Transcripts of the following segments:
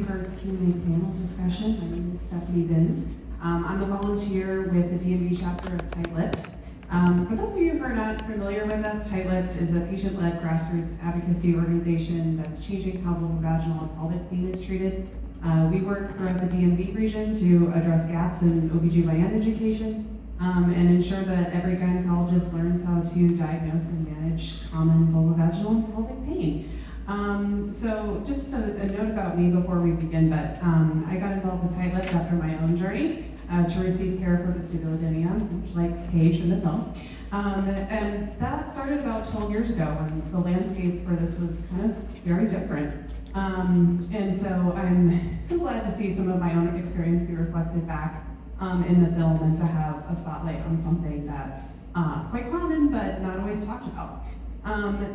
for its Q&A panel discussion. My name is Stephanie Binns. I'm a volunteer with the DMV chapter of Lipped. For those of you who are not familiar with us, Lipped is a patient-led grassroots advocacy organization that's changing how vulvovaginal and pelvic pain is treated. We work throughout the DMV region to address gaps in OBGYN education and ensure that every gynecologist learns how to diagnose and manage common vulvovaginal and pelvic pain. So just a note about me before we begin, but I got involved with Lipped after my own journey to receive care for vestibulodynia, much like Paige in the film. And that started about 12 years ago when the landscape for this was kind of very different. And so I'm so glad to see some of my own experience be reflected back in the film and to have a spotlight on something that's quite common but not always talked about.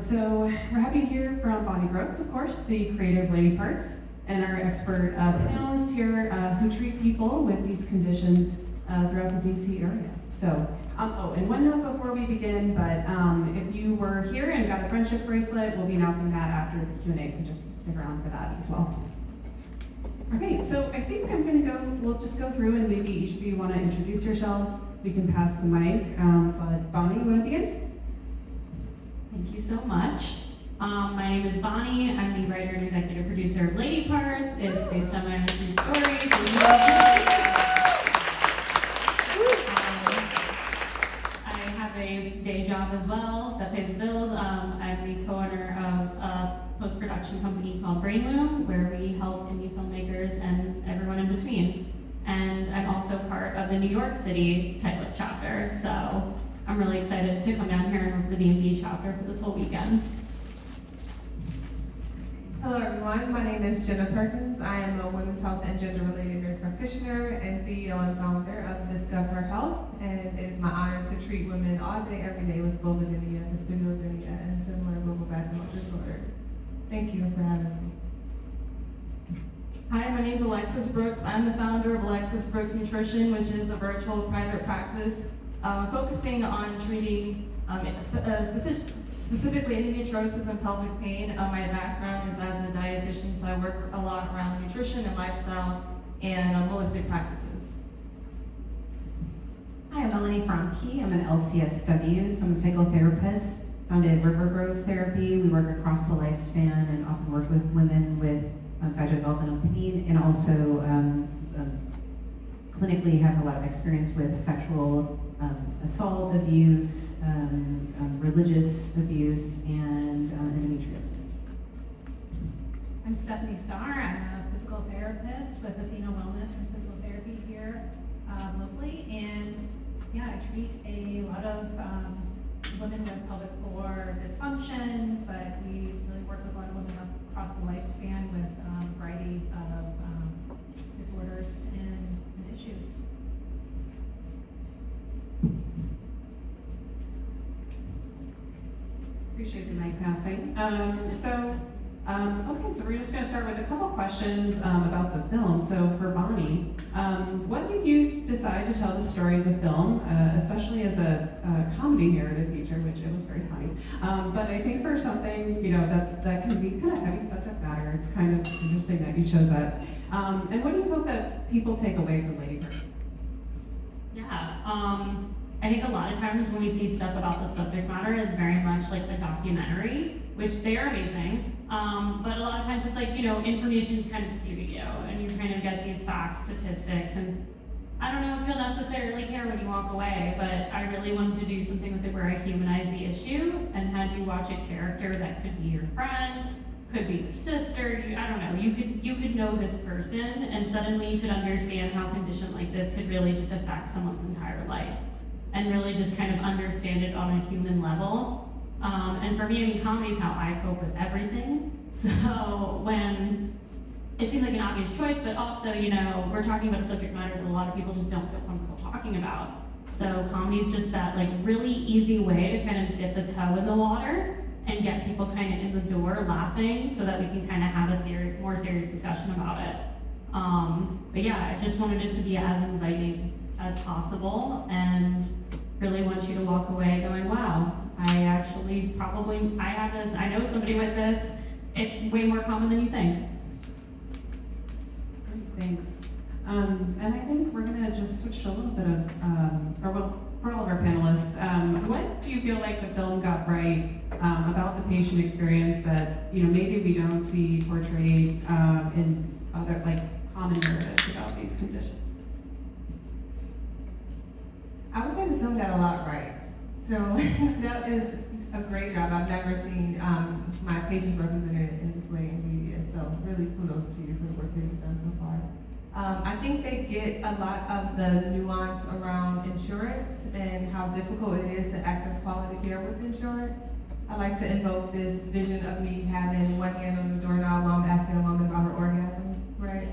So we're happy to hear from Bonnie Gross, of course, the creative lady parts, and our expert panelists here who treat people with these conditions throughout the DC area. So, oh, and one note before we begin, but if you were here and got a friendship bracelet, we'll be announcing that after the Q&A, so just stick around for that as well. Okay, so I think we'll just go through and maybe each of you want to introduce yourselves. We can pass the mic, but Bonnie, you want to begin? Thank you so much. My name is Bonnie. I'm the writer and executive producer of Lady Parts. It's based on my own true story. I have a day job as well that pays the bills. I'm the co-owner of a post-production company called Brainloom, where we help indie filmmakers and everyone in between. And I'm also part of the New York City Lipped chapter, so I'm really excited to come down here and work with the DMV chapter for this whole weekend. Hello everyone, my name is Jenna Perkins. I am a women's health and gender-related nurse practitioner and CEO and founder of Discover Health, and it is my honor to treat women all day, every day with vulvodynia, vestibulodynia, and similar vulvovaginal disorders. Thank you for having me. Hi, my name is Alexis Brooks. I'm the founder of Alexis Brooks Nutrition, which is a virtual private practice focusing on treating specifically endometriosis and pelvic pain. My background is as a dietitian, so I work a lot around nutrition and lifestyle and holistic practices. Hi, I'm Melanie Froemke. I'm an LCSW, so I'm a psychotherapist. Founded River Grove Therapy. We work across the lifespan and often work with women with vaginal pain, and also clinically have a lot of experience with sexual assault abuse, religious abuse, and endometriosis. I'm Stephanie Stahr. I'm a physical therapist with Athena Wellness and Physical Therapy here locally, and yeah, I treat a lot of women with pelvic floor dysfunction, but we really work with a lot of women across the lifespan with a variety of disorders and issues. Appreciate the mic passing. Okay, so we're just going to start with a couple questions about the film. So for Bonnie, what made you decide to tell the story as a film, especially as a comedy narrative feature, which it was very funny. But I think for something, that can be kind of heavy subject matter, it's kind of interesting that you chose that. And what do you hope that people take away from Lady Parts? Yeah, I think a lot of times when we see stuff about the subject matter, it's very much like the documentary, which they are amazing. But a lot of times it's like, information's kind of skewed to you, and you kind of get these facts, statistics, and I don't know if you'll necessarily care when you walk away, but I really wanted to do something with it where I humanize the issue and had you watch a character that could be your friend, could be your sister, I don't know, you could know this person, and suddenly you could understand how a condition like this could really just affect someone's entire life, and really just kind of understand it on a human level. And for me, comedy is how I cope with everything. So when it seems like an obvious choice, but also, we're talking about a subject matter that a lot of people just don't feel comfortable talking about. So comedy is just that really easy way to kind of dip a toe in the water and get people kind of in the door laughing so that we can kind of have a more serious discussion about it. But yeah, I just wanted it to be as inviting as possible and really want you to walk away going, wow, I have this, I know somebody with this, it's way more common than you think. Thanks. And I think we're gonna just switch to a little bit of, for all of our panelists, what do you feel like the film got right about the patient experience that, maybe we don't see portrayed in other, common narratives about these conditions? I would say the film got a lot right. So that is a great job. I've never seen my patients represented in this way in media. So really kudos to you for the work that you've done so far. I think they get a lot of the nuance around insurance and how difficult it is to access quality care with insurance. I like to invoke this vision of me having one hand on the doorknob while I'm asking a woman about her orgasm, right?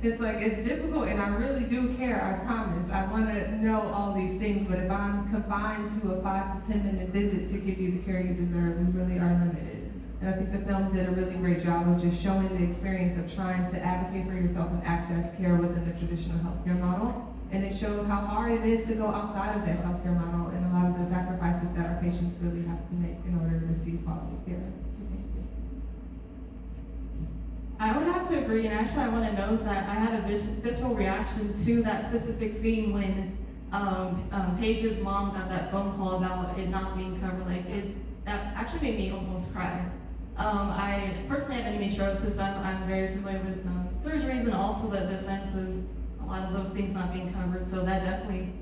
It's like, it's difficult and I really do care, I promise. I want to know all these things, but if I'm confined to a 5 to 10 minute visit to give you the care you deserve, we really are limited. And I think the film did a really great job of just showing the experience of trying to advocate for yourself and access care within the traditional healthcare model. And it showed how hard it is to go outside of that healthcare model and a lot of the sacrifices that our patients really have to make in order to receive quality care. So thank you. I would have to agree, and actually I want to note that I had a visceral reaction to that specific scene when Paige's mom got that phone call about it not being covered. That actually made me almost cry. I personally have endometriosis. I'm very familiar with surgeries and also the sense of a lot of those things not being covered. So that definitely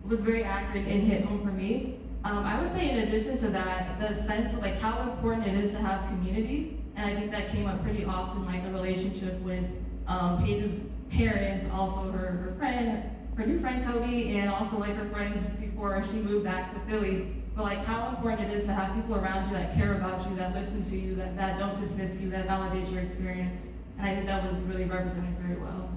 was very accurate and hit home for me. I would say in addition to that, the sense of how important it is to have community. And I think that came up pretty often, the relationship with Paige's parents, also her new friend Cody, and also her friends before she moved back to Philly. But how important it is to have people around you that care about you, that listen to you, that don't dismiss you, that validate your experience. And I think that was really represented very well.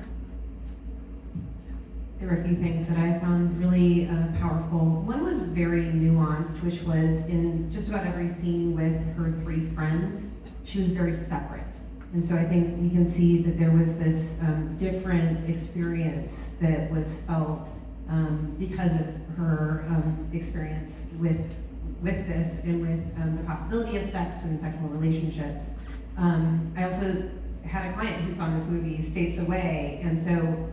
There were a few things that I found really powerful. One was very nuanced, which was in just about every scene with her 3 friends, she was very separate. And so I think we can see that there was this different experience that was felt because of her experience with this and with the possibility of sex and sexual relationships. I also had a client who found this movie states away, and so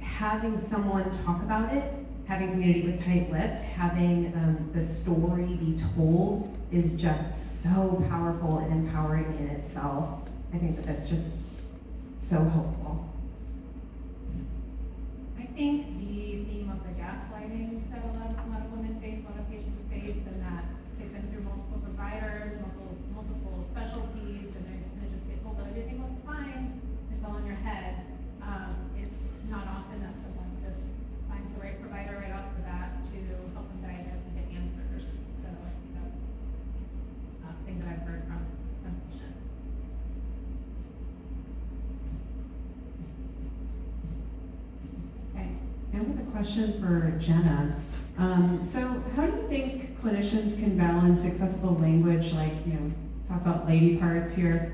having someone talk about it, having community with Tight-Lipped, having the story be told is just so powerful and empowering in itself. I think that that's just so helpful. I think the theme of the gaslighting that a lot of women face, a lot of patients face, and that they've been through multiple providers, multiple specialties, and they just get told that everything looks fine, it's all in your head. It's not often that someone just finds the right provider right off the bat to help them diagnose and get answers. So I think that's things that I've heard from patients. Okay, and we have a question for Jenna. So how do you think clinicians can balance accessible language, talk about lady parts here,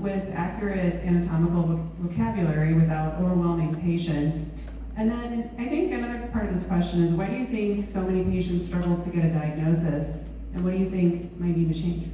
with accurate anatomical vocabulary without overwhelming patients? And then I think another part of this question is, why do you think so many patients struggle to get a diagnosis? And what do you think might need to change?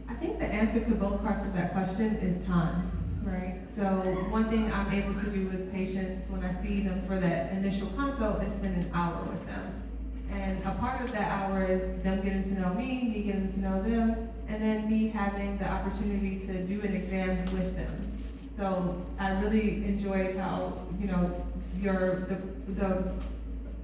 I think the answer to both parts of that question is time, right? So one thing I'm able to do with patients when I see them for that initial consult is spend an hour with them. And a part of that hour is them getting to know me getting to know them, and then me having the opportunity to do an exam with them. So I really enjoyed how, the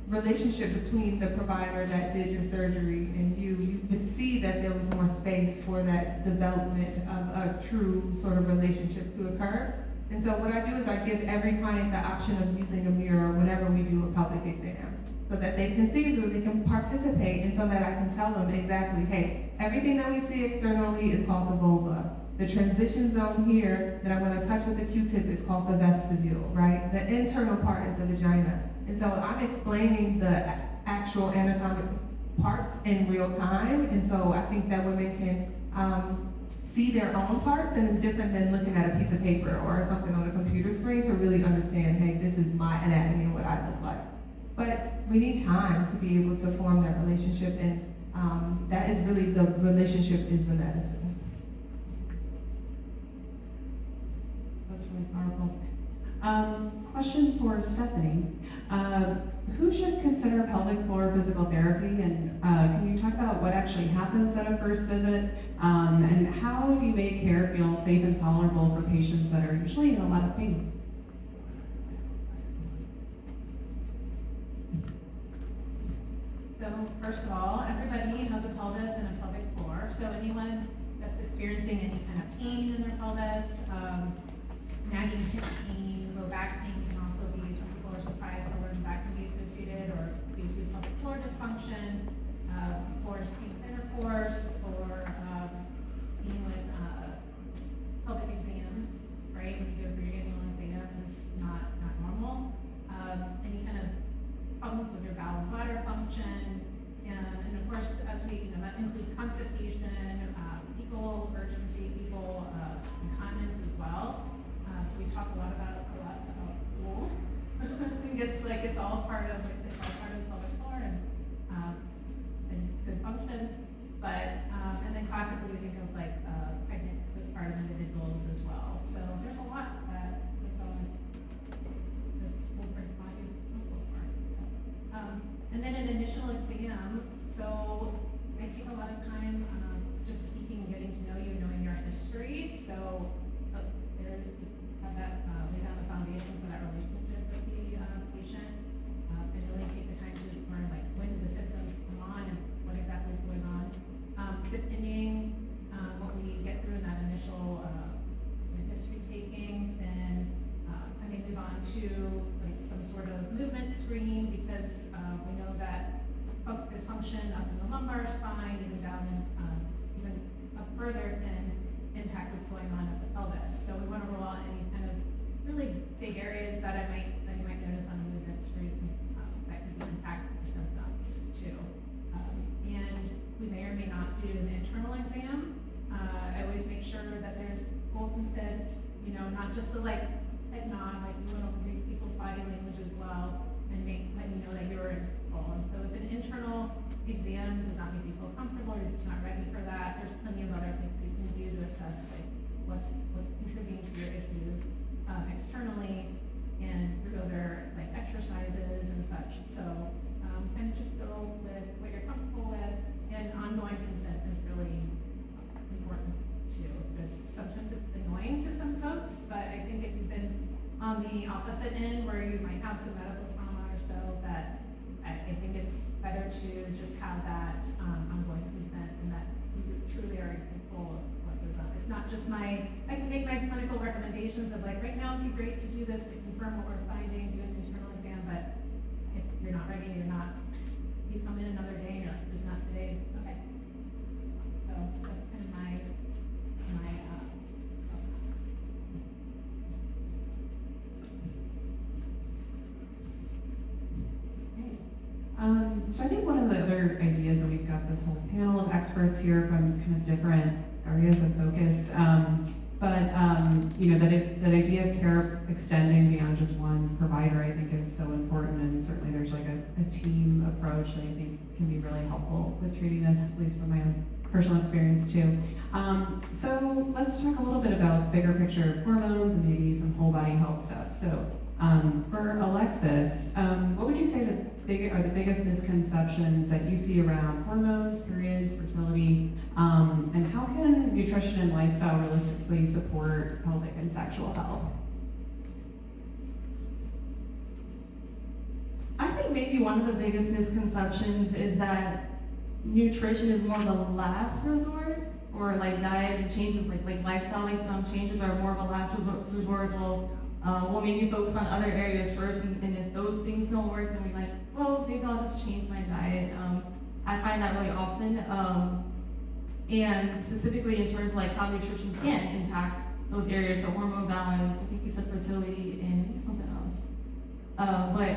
relationship between the provider that did your surgery and you could see that there was more space for that development of a true sort of relationship to occur. And so what I do is I give every client the option of using a mirror whenever we do a pelvic exam, so that they can see, so they can participate, and so that I can tell them exactly, hey, everything that we see externally is called the vulva. The transition zone here that I'm going to touch with the Q-tip is called the vestibule, right? The internal part is the vagina. And so I'm explaining the actual anatomic parts in real time, and so I think that women can see their own parts, and it's different than looking at a piece of paper or something on a computer screen to really understand, hey, this is my anatomy and what I look like. But we need time to be able to form that relationship, and that is really the relationship is the medicine. That's really powerful. Question for Stephanie. Who should consider pelvic floor physical therapy, and can you talk about what actually happens at a first visit, and how do you make care feel safe and tolerable for patients that are usually in a lot of pain? So first of all, everybody has a pelvis and a pelvic floor. So anyone that's experiencing any kind of pain in their pelvis, nagging hip pain, low back pain can also be, some people are surprised to learn that can be associated or due to pelvic floor dysfunction, force pain with intercourse, or being with pelvic exam, right? When you go for your annual exam, it's not normal. Any kind of problems with your bowel and bladder function, and of course, as we, that includes constipation, fecal urgency, fecal incontinence as well. So we talk a lot about stool. I think it's all part of the pelvic floor and good function. But and then classically we think of pregnant postpartum individuals as well. So there's a lot that this will bring body responsible for. And then an initial exam. So I take a lot of time just speaking, getting to know you, knowing your history. So have that lay down the foundation for that relationship with the patient, and really take the time to learn when did the symptoms come on and what exactly is going on. Depending what we get through in that initial history taking, then I may move on to some sort of movement screening, because we know that dysfunction up in the lumbar spine, even down even up further, can impact what's going on at the pelvis. So we want to rule out any kind of really big areas that you might notice on a movement screen that could impact your symptoms too. And we may or may not do an internal exam. I always make sure that there's full consent, not just a head nod, you want to read people's body language as well, and let you know that you're in control. And so if an internal exam does not make you feel comfortable, or you're just not ready for that, there's plenty of other things you can do to assess what's contributing to your issues externally, and through other exercises and such. So kind of just go with what you're comfortable with, and ongoing consent is really important too, because sometimes it's annoying to some folks, but I think if you've been on the opposite end where you might have some medical trauma or so, that I think it's better to just have that ongoing consent, and that you truly are in control of what goes on. It's not just I can make my clinical recommendations of right now it'd be great to do this to confirm what we're finding, do an internal exam, but if you're not ready, you come in another day and you're just not today, okay. So that's kind of my So I think one of the other ideas, and we've got this whole panel of experts here from kind of different areas of focus, that idea of care extending beyond just one provider, I think, is so important, and certainly there's a team approach that I think can be really helpful with treating this, at least from my own personal experience too. So let's talk a little bit about bigger picture hormones and maybe some whole body health stuff. So for Alexis, what would you say are the biggest misconceptions that you see around hormones, periods, fertility, and how can nutrition and lifestyle realistically support pelvic and sexual health? I think maybe one of the biggest misconceptions is that nutrition is more of a last resort, or diet changes, lifestyle changes are more of a last resort. We'll maybe focus on other areas first, and if those things don't work, then we're maybe I'll just change my diet. I find that really often, and specifically in terms of how nutrition can impact those areas, so hormone balance, I think you said fertility, and something else. But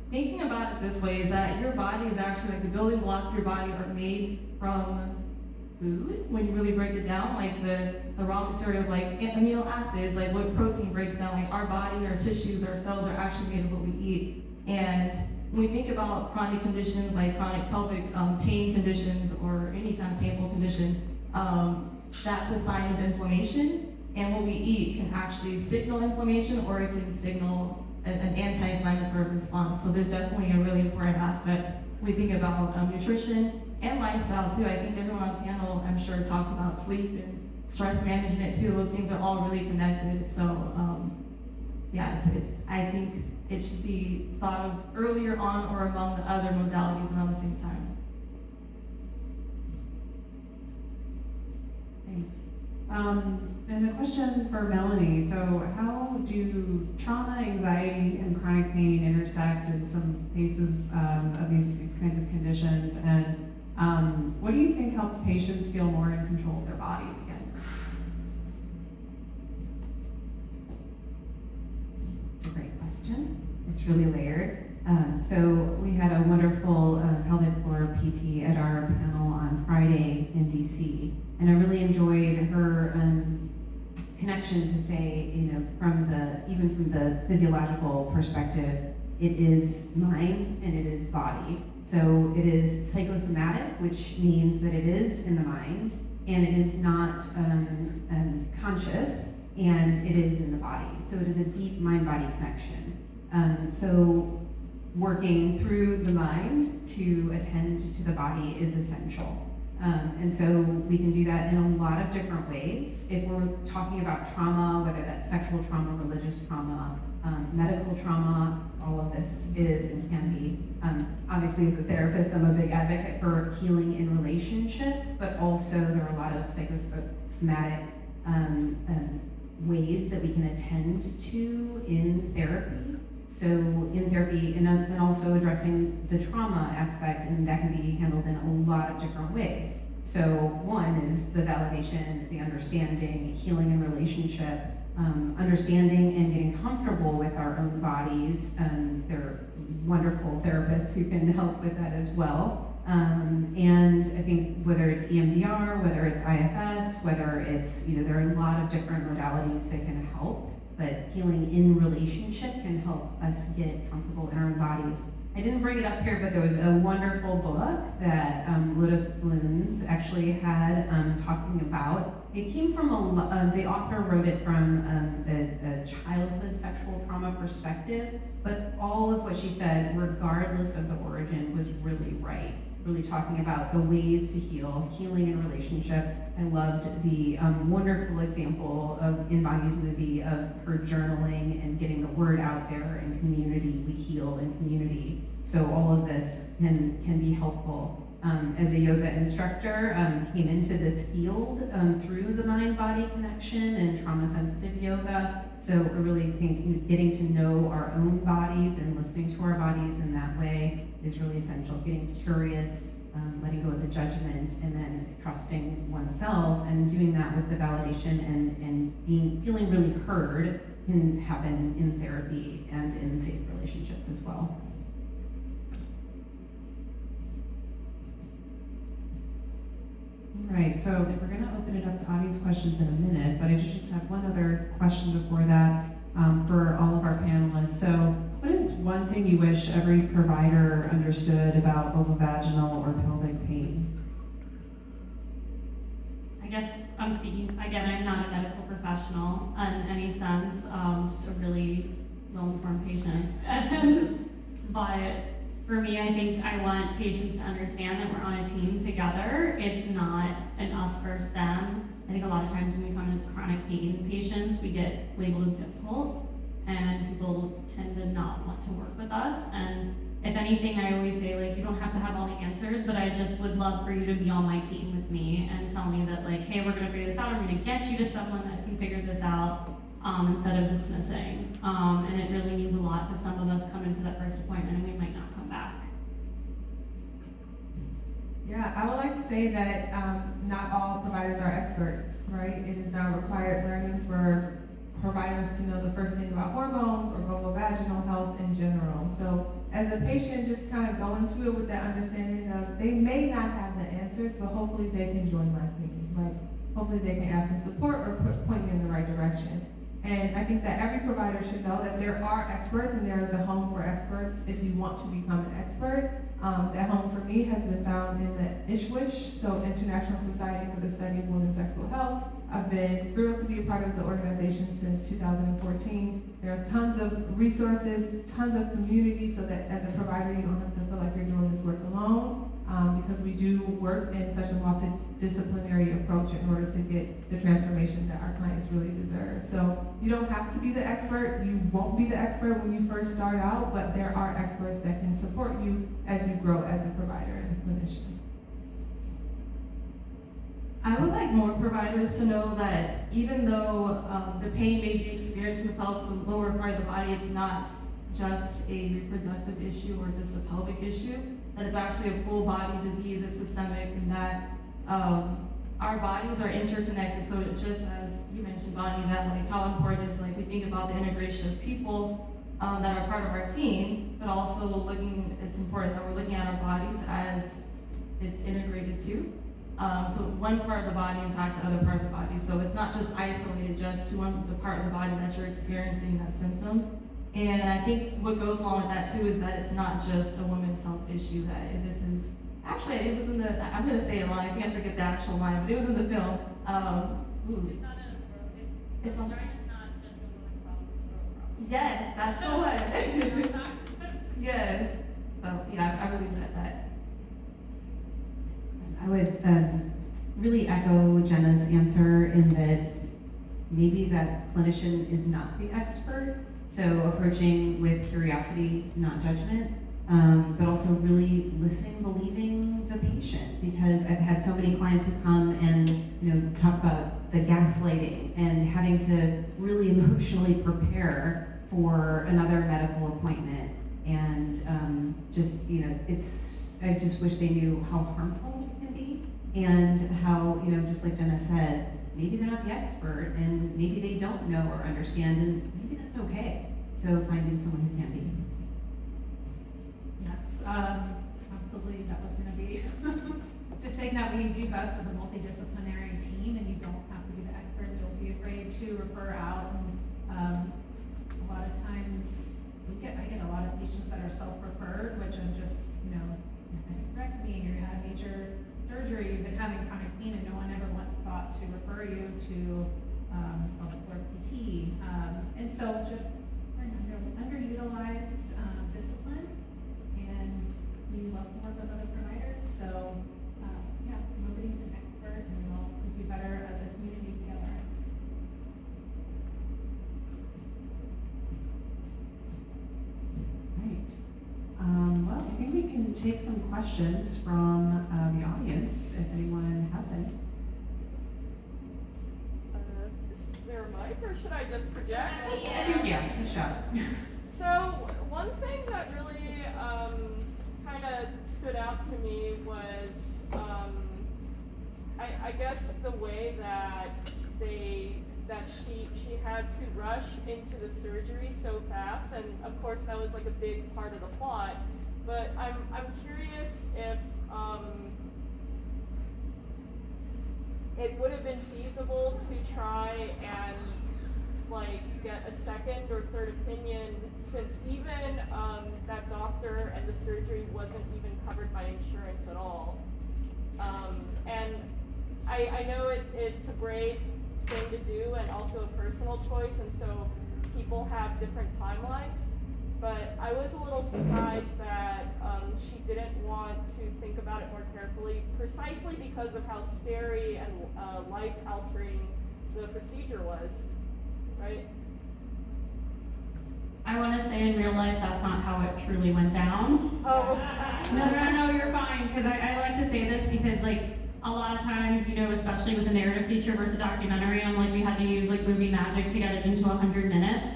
thinking about it this way is that your body is actually, the building blocks of your body are made from food, when you really break it down, the raw material of amino acids, what protein breaks down, our body, our tissues, our cells are actually made of what we eat. And when we think about chronic conditions like chronic pelvic pain conditions or any kind of painful condition, that's a sign of inflammation. and what we eat can actually signal inflammation or it can signal an anti-inflammatory response. So there's definitely a really important aspect. We think about nutrition and lifestyle too. I think everyone on the panel, I'm sure, talks about sleep and stress management too. Those things are all really connected. So yeah, I think it should be thought of earlier on or among the other modalities and at the same time. Thanks. And a question for Melanie. So how do trauma, anxiety, and chronic pain intersect in some cases of these kinds of conditions? And what do you think helps patients feel more in control of their bodies again? It's a great question. It's really layered. So we had a wonderful pelvic floor PT at our panel on Friday in DC, and I really enjoyed her connection to say, even from the physiological perspective, it is mind and it is body. So it is psychosomatic, which means that it is in the mind, and it is not conscious, and it is in the body. So it is a deep mind-body connection. So working through the mind to attend to the body is essential. And so we can do that in a lot of different ways. If we're talking about trauma, whether that's sexual trauma, religious trauma, medical trauma, all of this is and can be. Obviously, as a therapist, I'm a big advocate for healing in relationship, but also there are a lot of psychosomatic ways that we can attend to in therapy. So in therapy, and also addressing the trauma aspect, and that can be handled in a lot of different ways. So one is the validation, the understanding, healing in relationship, understanding and getting comfortable with our own bodies. There are wonderful therapists who can help with that as well. And I think whether it's EMDR, whether it's IFS, whether it's, there are a lot of different modalities that can help. But healing in relationship can help us get comfortable in our own bodies. I didn't bring it up here, but there was a wonderful book that Lotus Blooms actually had talking about. It came from the author wrote it from a childhood sexual trauma perspective, but all of what she said, regardless of the origin, was really right. Really talking about the ways to heal, healing in relationship. I loved the wonderful example in Bonnie's movie of her journaling and getting the word out there in community. We heal in community. So all of this can be helpful. As a yoga instructor, came into this field through the mind-body connection and trauma-sensitive yoga. So I really think getting to know our own bodies and listening to our bodies in that way is really essential. Getting curious, letting go of the judgment, and then trusting oneself, and doing that with the validation and feeling really heard can happen in therapy and in safe relationships as well. Right, so we're going to open it up to audience questions in a minute, but I just have one other question before that for all of our panelists. So what is one thing you wish every provider understood about vulvovaginal or pelvic pain? I guess I'm speaking, again, I'm not a medical professional in any sense, just a really well-informed patient. But for me, I think I want patients to understand that we're on a team together. It's not an us versus them. I think a lot of times when we come as chronic pain patients, we get labeled as difficult, and people tend to not want to work with us. And if anything, I always say, like, you don't have to have all the answers, but I just would love for you to be on my team with me and tell me that, like, hey, we're gonna figure this out, we're gonna get you to someone that can figure this out, instead of dismissing. And it really means a lot because some of us come in for that first appointment and we might not come back. Yeah, I would like to say that not all providers are experts, right? It is not required learning for providers to know the first thing about hormones or vulvovaginal health in general. So as a patient, just kind of go into it with that understanding of they may not have the answers, but hopefully they can join my team. Like, hopefully they can ask some support or point you in the right direction. And I think that every provider should know that there are experts and there is a home for experts if you want to become an expert. That home for me has been found in the ISHWISH, so International Society for the Study of Women's Sexual Health. I've been thrilled to be a part of the organization since 2014. There are tons of resources, tons of community, so that as a provider, you don't have to feel like you're doing this work alone, because we do work in such a multidisciplinary approach in order to get the transformation that our clients really deserve. So you don't have to be the expert. You won't be the expert when you first start out, but there are experts that can support you as you grow as a provider and a clinician. I would like more providers to know that even though the pain may be experienced in the pelvis, the lower part of the body, it's not just a reproductive issue or just a pelvic issue, that it's actually a full body disease, it's systemic, and that our bodies are interconnected. So just as you mentioned, Bonnie, that like how important is like we think about the integration of people that are part of our team, but also it's important that we're looking at our bodies as it's integrated too. So one part of the body impacts the other part of the body. So it's not just isolated just to the part of the body that you're experiencing that symptom. And I think what goes along with that too is that it's not just a women's health issue, that this is, actually it was in the, I'm gonna say it wrong, I can't forget the actual line, but it was in the film. It's not it's not just a woman's problem, it's a girl problem. Yes, that's the one. Yes. So yeah, I believe that. I would really echo Jenna's answer in that maybe that clinician is not the expert, so approaching with curiosity, not judgment, but also really listening, believing the patient, because I've had so many clients who come and talk about the gaslighting and having to really emotionally prepare for another medical appointment, and I just wish they knew how harmful it can be, and how, just like Jenna said, maybe they're not the expert, and maybe they don't know or understand, and maybe that's okay. So finding someone who can be. Yes, absolutely, that was gonna be, just saying that we do best with a multidisciplinary team, and you don't have to be the expert, don't be afraid to refer out, and a lot of times, I get a lot of patients that are self-referred, which I'm just, hysterectomy, or you had a major surgery, you've been having chronic pain, and no one ever once thought to refer you to or PT. And so just we're an underutilized discipline, and we love to work with other providers. So nobody's an expert, and we'll do better as a community together. Right. Well, I think we can take some questions from the audience, if anyone has any. Is there a mic, or should I just project? Yeah, good shot. So one thing that really kind of stood out to me was, I guess the way that she had to rush into the surgery so fast, and of course that was like a big part of the plot. But I'm curious if it would have been feasible to try and like get a second or third opinion, since even that doctor and the surgery wasn't even covered by insurance at all. And I know it's a brave thing to do and also a personal choice, and so people have different timelines. But I was a little surprised that she didn't want to think about it more carefully, precisely because of how scary and life-altering the procedure was, right? I want to say in real life, that's not how it truly went down. Oh. No, you're fine, because I like to say this because, like, a lot of times, especially with a narrative feature versus documentary, I'm like, we had to use, like, movie magic to get it into 100 minutes.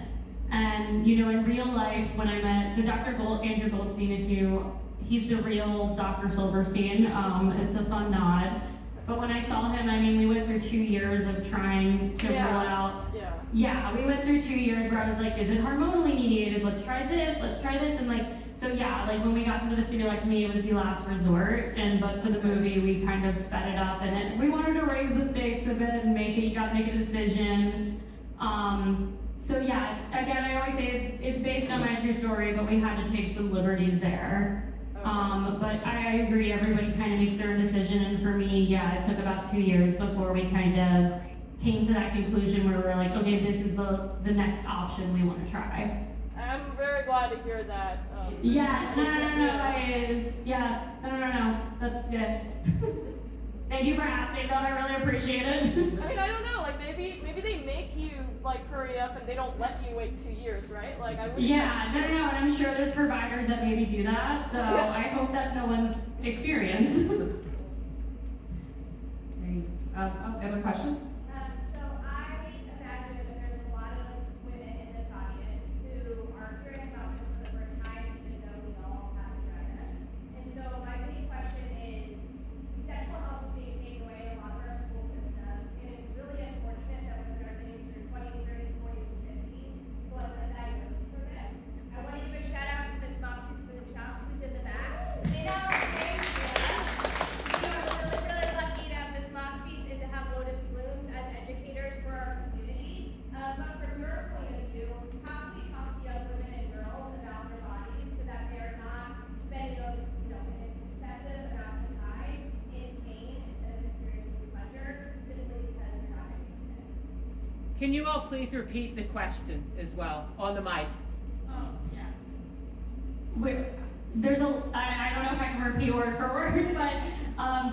And, in real life, when I met, so Andrew Goldstein, he's the real Dr. Silverstein, it's a fun nod. But when I saw him, we went through 2 years of trying to roll out. Yeah, we went through 2 years where I was like, is it hormonally mediated? Let's try this, and when we got to the vestibulectomy, it was the last resort, but for the movie, we kind of sped it up, and we wanted to raise the stakes a bit and you gotta make a decision. Again, I always say it's based on my true story, but we had to take some liberties there. But I agree, everybody kind of makes their own decision, and for me, it took about 2 years before we kind of came to that conclusion where we're like, okay, this is the next option we want to try. I'm very glad to hear that. Yes, no, that's good. Thank you for asking, though, I really appreciate it. I mean, I don't know, like, maybe they make you, like, hurry up and they don't let you wait 2 years, right? Like, I wouldn't. Yeah, no, and I'm sure there's providers that maybe do that, so Yeah. I hope that's no one's experience. Great. Other question? So I imagine that there's a lot of women in this audience who are hearing about this for the first time, even though we all have vaginas. And so my big question is, sexual health is being taken away in a lot of our school systems, and it's really unfortunate that women are getting through 20s, 30s, 40s, and 50s who have a diagnosis for this. I want to give a shout out to Miss Moxie who's in the back. In Alexandria, we are really, really lucky to have Miss Moxie and to have Lotus Blooms as educators for our community. But from your point of view, how can we talk to young women and girls about their bodies so that they are not spending an excessive amount of time in pain instead of experiencing pleasure simply because they're not educated? Can you all please repeat the question as well on the mic? Oh, yeah. I don't know if I can repeat word for word, but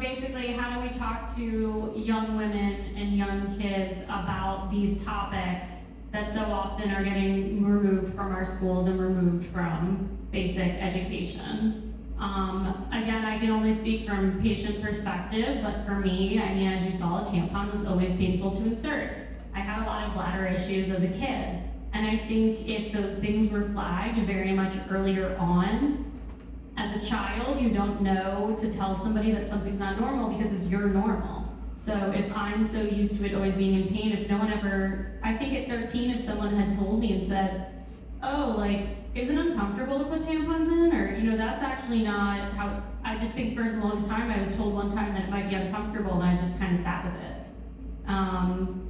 basically, how do we talk to young women and young kids about these topics that so often are getting removed from our schools and removed from basic education? Again, I can only speak from patient perspective, but for me, I mean, as you saw, a tampon was always painful to insert. I had a lot of bladder issues as a kid, and I think if those things were flagged very much earlier on, as a child, you don't know to tell somebody that something's not normal because it's your normal. So if I'm so used to it always being in pain, if no one ever, I think at 13, if someone had told me and said, oh, like, is it uncomfortable to put tampons in? Or, that's actually not how, I just think for the longest time, I was told one time that it might be uncomfortable, and I just kind of sat with it.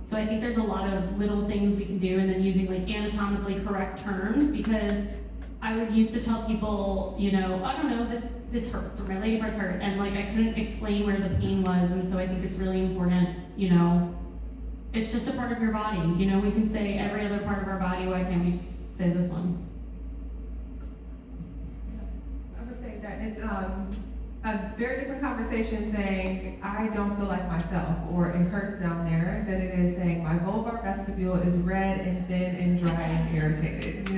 So I think there's a lot of little things we can do, and then using like anatomically correct terms, because I would used to tell people, I don't know, this hurts, or my lady parts hurt, and like I couldn't explain where the pain was, and so I think it's really important, it's just a part of your body, we can say every other part of our body, why can't we just say this one? I would say that it's a very different conversation saying, I don't feel like myself, or it hurts down there, than it is saying, my vulvar vestibule is red and thin and dry and irritated,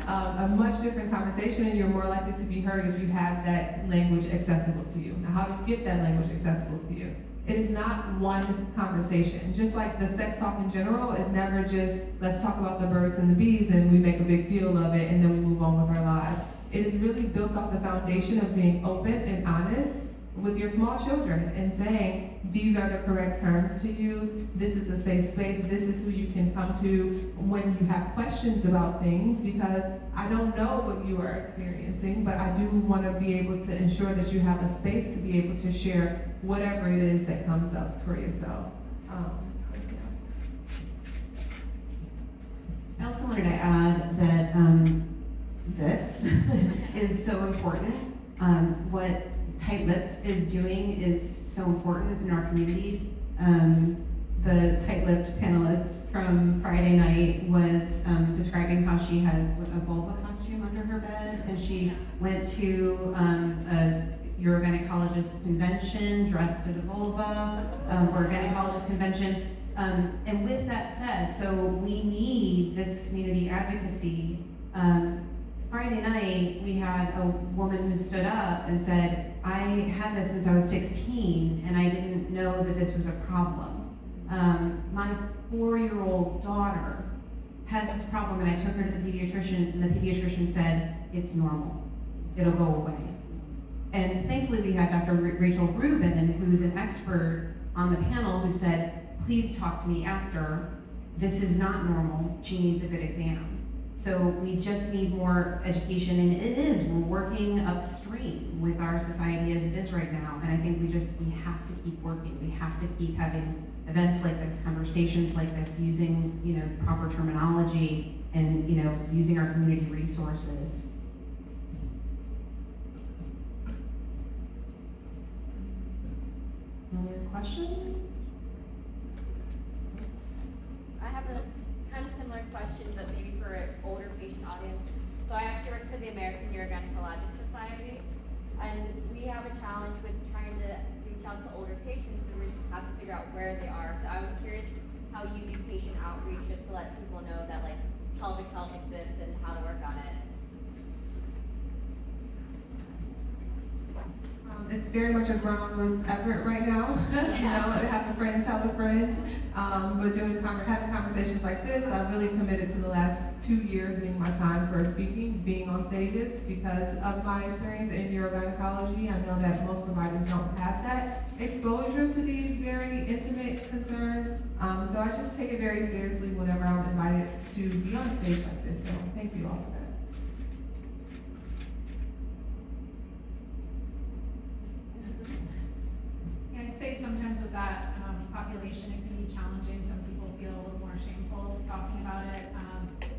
A much different conversation, and you're more likely to be heard if you have that language accessible to you. Now, how do you get that language accessible to you? It is not one conversation. Just like the sex talk in general is never just, let's talk about the birds and the bees and we make a big deal of it and then we move on with our lives. It is really built off the foundation of being open and honest with your small children and saying, these are the correct terms to use, this is a safe space, this is who you can come to when you have questions about things, because I don't know what you are experiencing, but I do want to be able to ensure that you have a space to be able to share whatever it is that comes up for yourself. I also wanted to add that this is so important. What Tight-Lipped is doing is so important in our communities. The Tight-Lipped panelist from Friday night was describing how she has a vulva costume under her bed, and she went to a urogynecologist convention dressed as a vulva, or a gynecologist convention. And with that said, so we need this community advocacy. Friday night, we had a woman who stood up and said, I had this since I was 16, and I didn't know that this was a problem. My 4-year-old daughter has this problem, and I took her to the pediatrician, and the pediatrician said, it's normal. It'll go away. And thankfully, we had Dr. Rachel Rubin, who's an expert on the panel, who said, please talk to me after. This is not normal. She needs a good exam. So we just need more education, and it is. We're working upstream with our society as it is right now, and I think we have to keep working. We have to keep having events like this, conversations like this, using proper terminology, and using our community resources. Another question? I have a kind of similar question, but maybe for an older patient audience. So I actually work for the American Urogynecologic Society, and we have a challenge with trying to reach out to older patients because we just have to figure out where they are. So I was curious how you do patient outreach just to let people know that like pelvic health exists and how to work on it. It's very much a groundwork effort right now. You know, have a friend tell a friend. But having conversations like this, I've really committed to the last 2 years being my time for speaking, being on stages, because of my experience in urogynecology. I know that most providers don't have that exposure to these very intimate concerns. So I just take it very seriously whenever I'm invited to be on stage like this. So thank you all for that. Yeah, I'd say sometimes with that population, it can be challenging. Some people feel a little more shameful talking about it.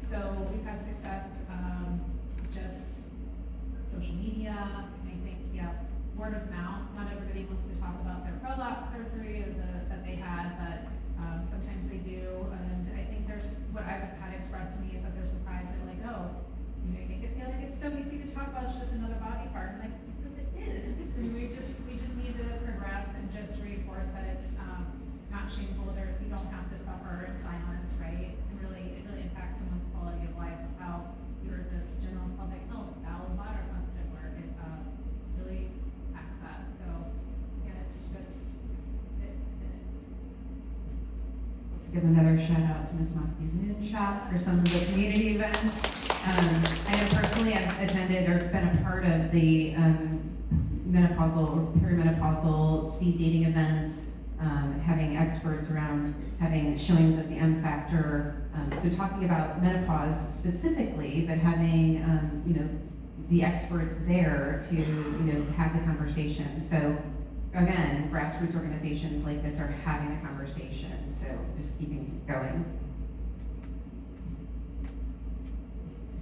So we've had success, just social media, and I think, yeah, word of mouth. Not everybody wants to talk about their prolapse surgery or that they had, but sometimes they do. And I think there's, what I've had expressed to me is that they're surprised. They're like, oh, you make it feel like it's so easy to talk about, it's just another body part. I'm like, because it is. And we just need to progress and just reinforce that it's not shameful, or you don't have to suffer in silence, right? And really, it really impacts someone's quality of life without your just general public health, bowel, bladder function work. It really impacts that. So yeah, it's just Let's give another shout out to Ms. Moxie's Noon Shop for some of the community events. I know personally I've attended or been a part of the menopausal or perimenopausal speed dating events, having experts around, having showings of the M factor. So talking about menopause specifically, but having the experts there to have the conversation. So again, grassroots organizations like this are having a conversation. So just keeping it going.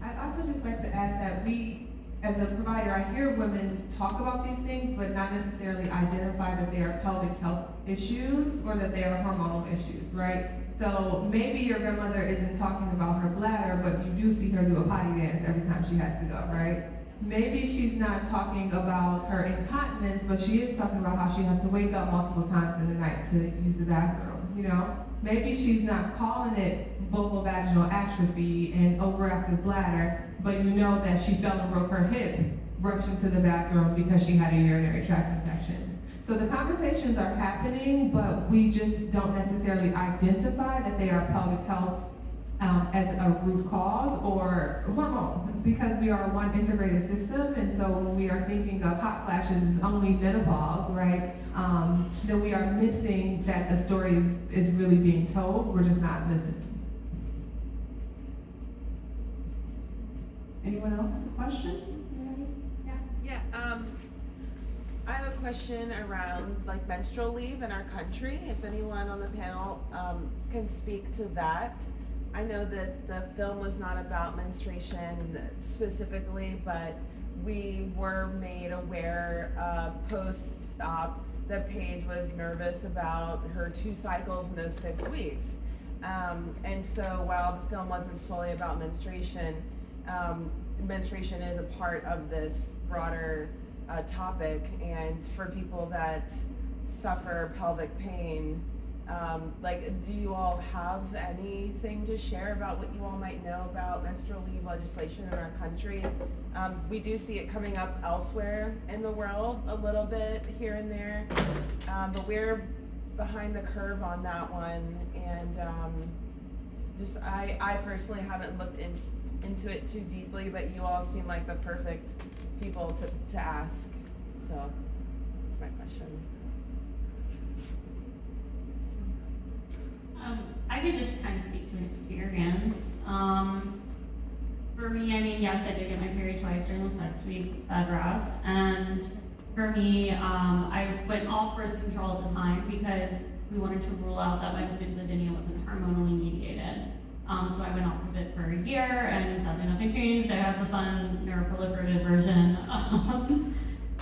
I'd also just like to add that we, as a provider, I hear women talk about these things, but not necessarily identify that they are pelvic health issues or that they are hormonal issues, right? So maybe your grandmother isn't talking about her bladder, but you do see her do a potty dance every time she has to go, right? Maybe she's not talking about her incontinence, but she is talking about how she has to wake up multiple times in the night to use the bathroom, you know? Maybe she's not calling it vulvovaginal atrophy and overactive bladder, but you know that she fell and broke her hip rushing to the bathroom because she had a urinary tract infection. So the conversations are happening, but we just don't necessarily identify that they are pelvic health as a root cause or hormone, because we are one integrated system. And so when we are thinking of hot flashes as only menopause, right, then we are missing that the story is really being told. We're just not listening. Anyone else have a question? Yeah, I have a question around like menstrual leave in our country. If anyone on the panel can speak to that. I know that the film was not about menstruation specifically, but we were made aware post-op that Paige was nervous about her 2 cycles in those 6 weeks. And so while the film wasn't solely about menstruation, menstruation is a part of this broader topic. And for people that suffer pelvic pain, do you all have anything to share about what you all might know about menstrual leave legislation in our country? We do see it coming up elsewhere in the world a little bit here and there, but we're behind the curve on that one. And I personally haven't looked into it too deeply, but you all seem like the perfect people to ask. So that's my question. I could just kind of speak to an experience. For me, I mean, yes, I did get my period twice during the sex week, bed rest. And for me, I went off birth control at the time because we wanted to rule out that my dyslipidemia wasn't hormonally mediated. So I went off of it for a year, and sadly nothing changed. I have the fun neuroproliferative version.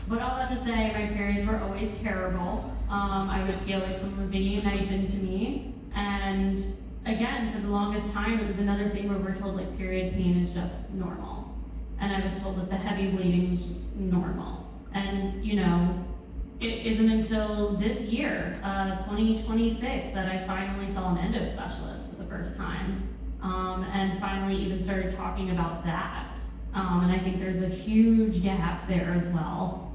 But all that to say, my periods were always terrible. I would feel like someone was digging a knife into me. And again, for the longest time, it was another thing where we're told like period pain is just normal. And I was told that the heavy bleeding was just normal. And, you know, it isn't until this year, 2026, that I finally saw an endo specialist for the first time. And finally even started talking about that. And I think there's a huge gap there as well.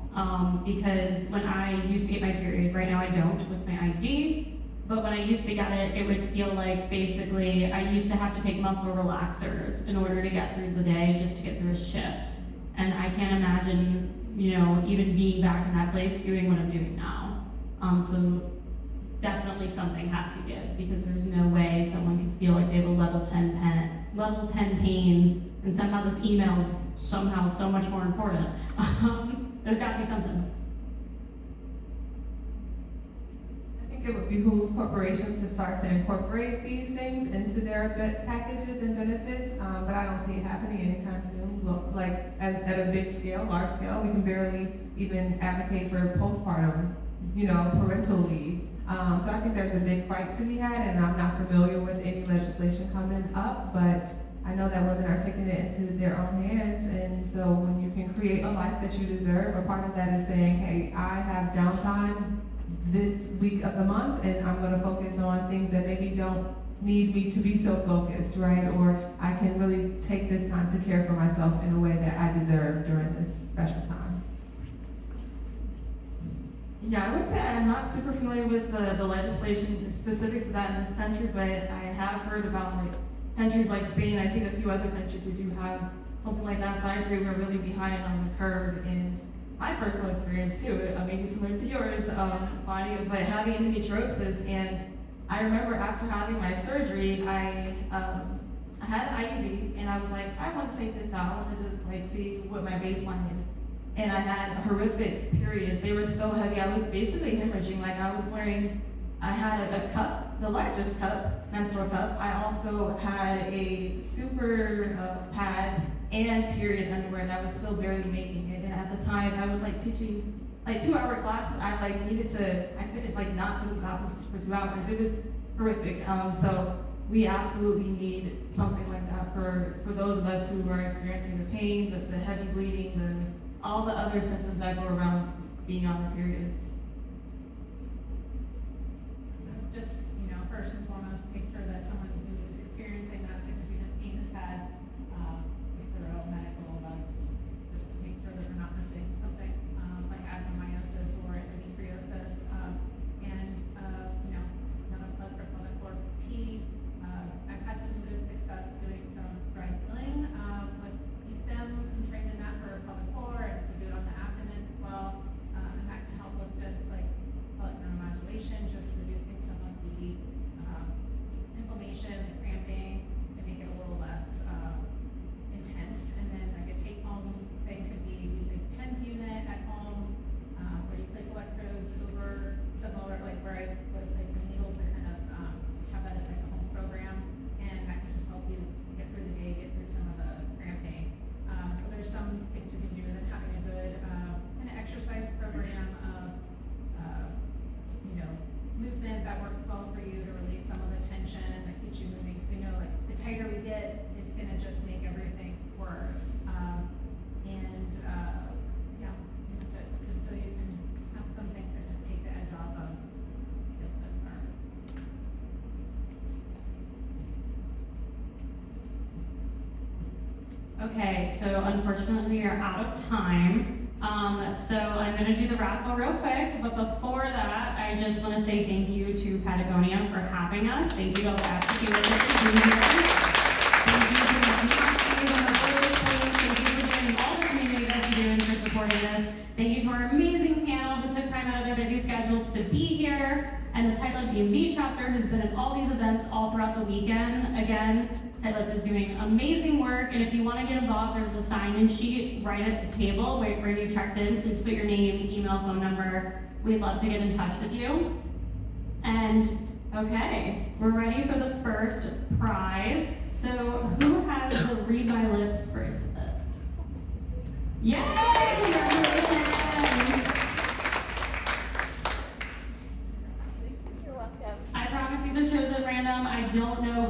Because when I used to get my period, right now I don't with my IV, but when I used to get it, it would feel like basically I used to have to take muscle relaxers in order to get through the day, just to get through a shift. And I can't imagine, you know, even being back in that place doing what I'm doing now. So definitely something has to give, because there's no way someone can feel like they have a level 10 pain, and somehow this email is somehow so much more important. There's got to be something. I think it would behoove corporations to start to incorporate these things into their packages and benefits, but I don't see it happening anytime soon. Look, like at a big scale, large scale, we can barely even advocate for postpartum, you know, parental leave. So I think there's a big fight to be had, and I'm not familiar with any legislation coming up, but I know that women are taking it into their own hands, and so when you can create a life that you deserve, a part of that is saying, hey, I have downtime this week of the month, and I'm gonna focus on things that maybe don't need me to be so focused, right? Or I can really take this time to care for myself in a way that I deserve during this special time. Yeah, I would say I'm not super familiar with the legislation specific to that in this country, but I have heard about like countries like Spain, I think a few other countries who do have something like that, so I agree we're really behind on the curve. And my personal experience too, maybe similar to yours, Bonnie, but having endometriosis, and I remember after having my surgery, I had an IUD, and I was like, I want to take this out, I want to just like see what my baseline is. And I had horrific periods, they were so heavy, I was basically hemorrhaging, like I had a cup, the largest cup, menstrual cup. I also had a super pad and period underwear, and I was still barely making it. And at the time, I was like teaching like 2-hour classes. I couldn't like not go to the bathroom for 2 hours. It was horrific. So we absolutely need something like that for those of us who are experiencing the pain, the heavy bleeding, all the other symptoms that go around being on the periods. Just, you know, first and foremost, make sure that someone who is experiencing that significant pain has had a thorough medical, just to make sure that they're not missing something like adenomyosis or endometriosis. You know, another plug for pelvic floor fatigue. I've had some good success doing some dry healing with E-stem and training that for pelvic floor, and we do it on the abdomen as well. And that can help with just like pelvic neuromodulation, just reducing some of the inflammation, the cramping, and make it a little less intense. And then like a take-home thing could be using TENS unit at home, where you place electrodes over similar, like where I would place the needles and kind of have that as like a home program, and that can just help you get through the day, get through some of the cramping. So there's some things you can do, and then having a good kind of exercise program of you know, movement that works well for you to release some of the tension that keeps you moving. So you know, like the tighter we get, it's gonna just make everything worse. Yeah, just so you can have something to just take the edge off of the burn. Okay, so unfortunately we are out of time. So I'm gonna do the wrap up real quick, but before that, I just wanna say thank you to Patagonia for having us. Thank you to all the advocacy workers for being here. Thank you to the Moxie and the Lotus Blooms. Thank you for doing all the community events you're doing for supporting us. Thank you to our amazing panel who took time out of their busy schedules to be here, and the Lipped DMV chapter who's been at all these events all throughout the weekend. Again, Lipped is doing amazing work, and if you want to get involved, there's a sign-in sheet right at the table where you checked in. Please put your name, email, phone number. We'd love to get in touch with you. And okay, we're ready for the first prize. So who has the Read My Lips bracelet? Yay! Congratulations! You're welcome. I promise these are chosen at random. I don't know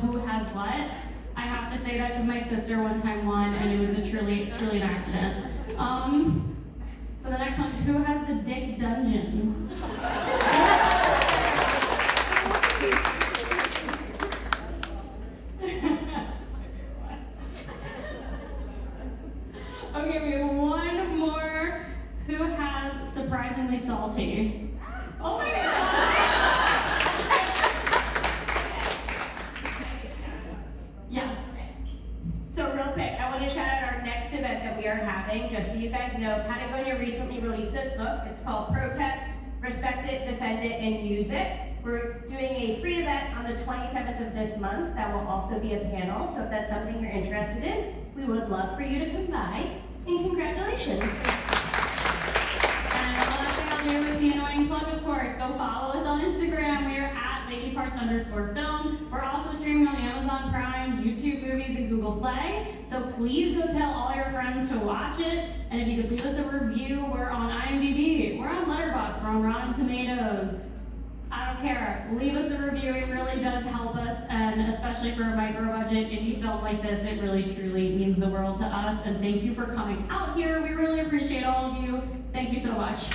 to say that because my sister one time won, and it was a truly an accident. So the next one, who has the dick dungeon? Okay, we have one more. Who has surprisingly salty? Oh my god! Yes. So real quick, I want to shout out our next event that we are having. Just so you guys know, Patagonia recently released this book. It's called Protest, Respect It, Defend It, and Use It. We're doing a free event on the 27th of this month. That will also be a panel. So if that's something you're interested in, we would love for you to come by. And congratulations. And the last thing I'll do with the annoying plug, of course, go follow us on Instagram. We are at ladyparts_film. We're also streaming on Amazon Prime, YouTube Movies, and Google Play. So please go tell all your friends to watch it. And if you could leave us a review, we're on IMDb, we're on Letterboxd, we're on Rotten Tomatoes. I don't care. Leave us a review. It really does help us, and especially for a micro-budget indie film like this, it really truly means the world to us. And thank you for coming out here. We really appreciate all of you. Thank you so much.